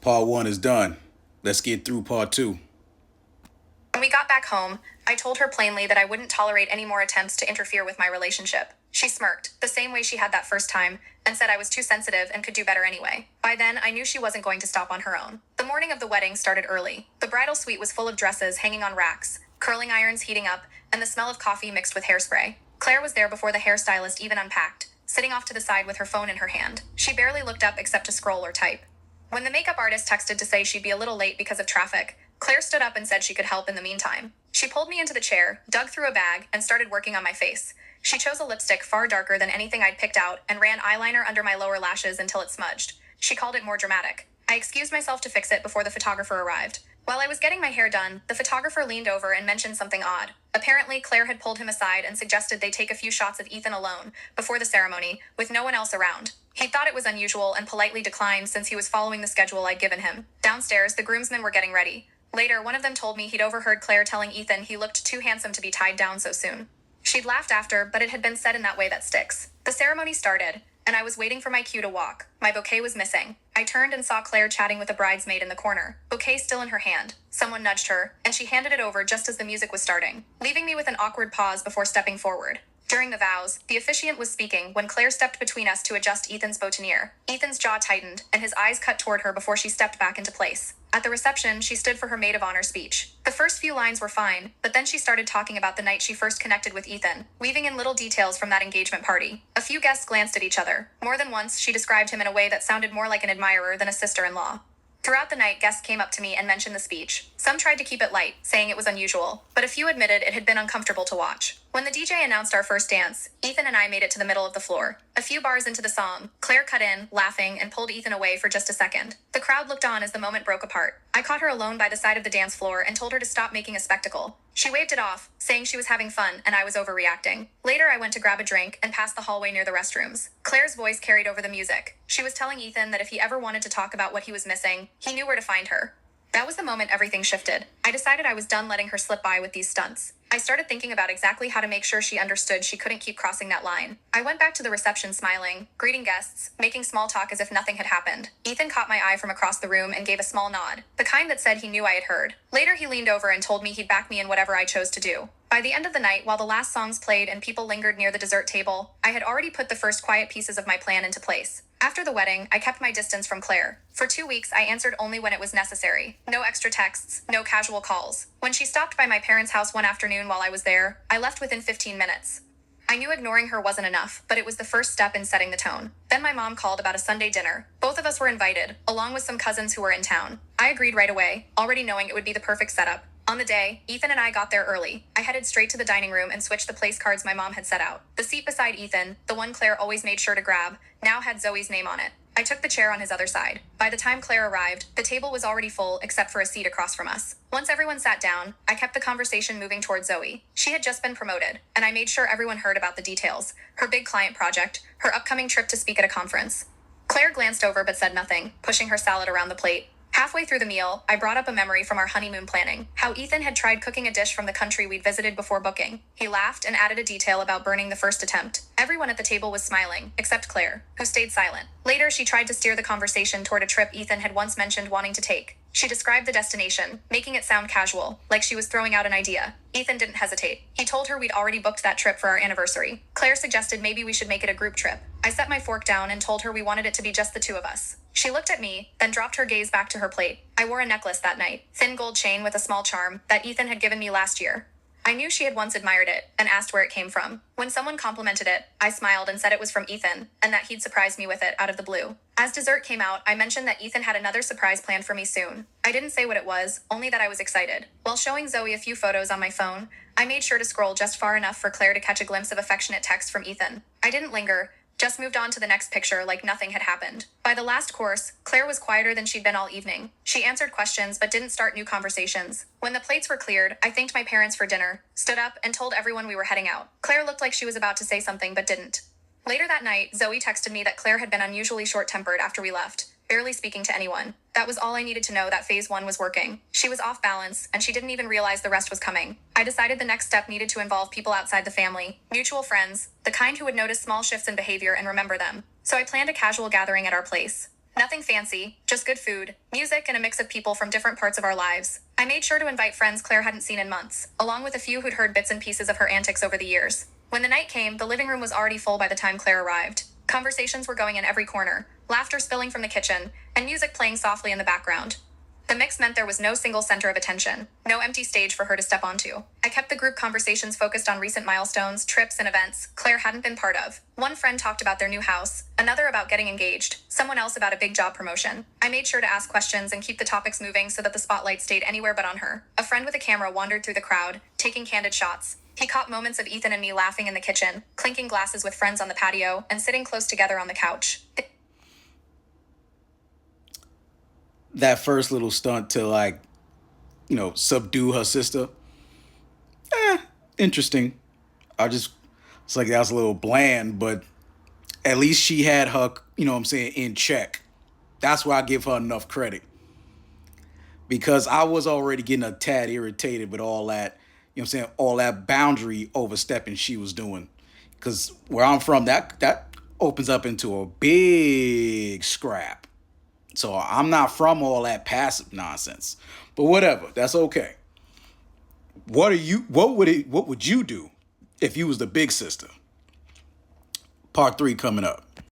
Part one is done. Let's get through part two. When we got back home, I told her plainly that I wouldn't tolerate any more attempts to interfere with my relationship. She smirked, the same way she had that first time, and said I was too sensitive and could do better anyway. By then, I knew she wasn't going to stop on her own. The morning of the wedding started early. The bridal suite was full of dresses hanging on racks, curling irons heating up, and the smell of coffee mixed with hairspray. Claire was there before the hairstylist even unpacked, sitting off to the side with her phone in her hand. She barely looked up except to scroll or type. When the makeup artist texted to say she'd be a little late because of traffic, Claire stood up and said she could help in the meantime. She pulled me into the chair, dug through a bag, and started working on my face. She chose a lipstick far darker than anything I'd picked out and ran eyeliner under my lower lashes until it smudged. She called it more dramatic. I excused myself to fix it before the photographer arrived. While I was getting my hair done, the photographer leaned over and mentioned something odd. Apparently, Claire had pulled him aside and suggested they take a few shots of Ethan alone, before the ceremony, with no one else around. He thought it was unusual and politely declined since he was following the schedule I'd given him. Downstairs, the groomsmen were getting ready. Later, one of them told me he'd overheard Claire telling Ethan he looked too handsome to be tied down so soon. She'd laughed after, but it had been said in that way that sticks. The ceremony started, and I was waiting for my cue to walk. My bouquet was missing. I turned and saw Claire chatting with a bridesmaid in the corner, bouquet still in her hand. Someone nudged her, and she handed it over just as the music was starting, leaving me with an awkward pause before stepping forward. During the vows, the officiant was speaking when Claire stepped between us to adjust Ethan's boutonniere. Ethan's jaw tightened, and his eyes cut toward her before she stepped back into place. At the reception, she stood for her maid of honor speech. The first few lines were fine, but then she started talking about the night she first connected with Ethan, weaving in little details from that engagement party. A few guests glanced at each other. More than once, she described him in a way that sounded more like an admirer than a sister-in-law. Throughout the night, guests came up to me and mentioned the speech. Some tried to keep it light, saying it was unusual, but a few admitted it had been uncomfortable to watch. When the DJ announced our first dance, Ethan and I made it to the middle of the floor. A few bars into the song, Claire cut in, laughing, and pulled Ethan away for just a second. The crowd looked on as the moment broke apart. I caught her alone by the side of the dance floor and told her to stop making a spectacle. She waved it off, saying she was having fun and I was overreacting. Later, I went to grab a drink and passed the hallway near the restrooms. Claire's voice carried over the music. She was telling Ethan that if he ever wanted to talk about what he was missing, he knew where to find her. That was the moment everything shifted. I decided I was done letting her slip by with these stunts. I started thinking about exactly how to make sure she understood she couldn't keep crossing that line. I went back to the reception smiling, greeting guests, making small talk as if nothing had happened. Ethan caught my eye from across the room and gave a small nod, the kind that said he knew I had heard. Later, he leaned over and told me he'd back me in whatever I chose to do. By the end of the night, while the last songs played and people lingered near the dessert table, I had already put the first quiet pieces of my plan into place. After the wedding, I kept my distance from Claire. For 2 weeks, I answered only when it was necessary. No extra texts, no casual calls. When she stopped by my parents' house one afternoon while I was there, I left within 15 minutes. I knew ignoring her wasn't enough, but it was the first step in setting the tone. Then my mom called about a Sunday dinner. Both of us were invited, along with some cousins who were in town. I agreed right away, already knowing it would be the perfect setup. On the day, Ethan and I got there early. I headed straight to the dining room and switched the place cards my mom had set out. The seat beside Ethan, the one Claire always made sure to grab, now had Zoe's name on it. I took the chair on his other side. By the time Claire arrived, the table was already full except for a seat across from us. Once everyone sat down, I kept the conversation moving towards Zoe. She had just been promoted, and I made sure everyone heard about the details. Her big client project, her upcoming trip to speak at a conference. Claire glanced over but said nothing, pushing her salad around the plate. Halfway through the meal, I brought up a memory from our honeymoon planning, how Ethan had tried cooking a dish from the country we'd visited before booking. He laughed and added a detail about burning the first attempt. Everyone at the table was smiling, except Claire, who stayed silent. Later, she tried to steer the conversation toward a trip Ethan had once mentioned wanting to take. She described the destination, making it sound casual, like she was throwing out an idea. Ethan didn't hesitate. He told her we'd already booked that trip for our anniversary. Claire suggested maybe we should make it a group trip. I set my fork down and told her we wanted it to be just the two of us. She looked at me, then dropped her gaze back to her plate. I wore a necklace that night, thin gold chain with a small charm, that Ethan had given me last year. I knew she had once admired it, and asked where it came from. When someone complimented it, I smiled and said it was from Ethan, and that he'd surprise me with it out of the blue. As dessert came out, I mentioned that Ethan had another surprise planned for me soon. I didn't say what it was, only that I was excited. While showing Zoe a few photos on my phone, I made sure to scroll just far enough for Claire to catch a glimpse of affectionate text from Ethan. I didn't linger, just moved on to the next picture like nothing had happened. By the last course, Claire was quieter than she'd been all evening. She answered questions but didn't start new conversations. When the plates were cleared, I thanked my parents for dinner, stood up, and told everyone we were heading out. Claire looked like she was about to say something but didn't. Later that night, Zoe texted me that Claire had been unusually short-tempered after we left, barely speaking to anyone. That was all I needed to know that phase one was working. She was off balance, and she didn't even realize the rest was coming. I decided the next step needed to involve people outside the family, mutual friends, the kind who would notice small shifts in behavior and remember them. So I planned a casual gathering at our place. Nothing fancy, just good food, music, and a mix of people from different parts of our lives. I made sure to invite friends Claire hadn't seen in months, along with a few who'd heard bits and pieces of her antics over the years. When the night came, the living room was already full by the time Claire arrived. Conversations were going in every corner, laughter spilling from the kitchen, and music playing softly in the background. The mix meant there was no single center of attention, no empty stage for her to step onto. I kept the group conversations focused on recent milestones, trips, and events Claire hadn't been part of. One friend talked about their new house, another about getting engaged, someone else about a big job promotion. I made sure to ask questions and keep the topics moving so that the spotlight stayed anywhere but on her. A friend with a camera wandered through the crowd, taking candid shots. He caught moments of Ethan and me laughing in the kitchen, clinking glasses with friends on the patio, and sitting close together on the couch. That first little stunt to like, subdue her sister. Interesting. It's like that was a little bland, but at least she had her, in check. That's why I give her enough credit. Because I was already getting a tad irritated with all that, all that boundary overstepping she was doing. Because where I'm from, that opens up into a big scrap. So I'm not from all that passive nonsense. But whatever, that's okay. What would you do if you was the big sister? Part 3 coming up.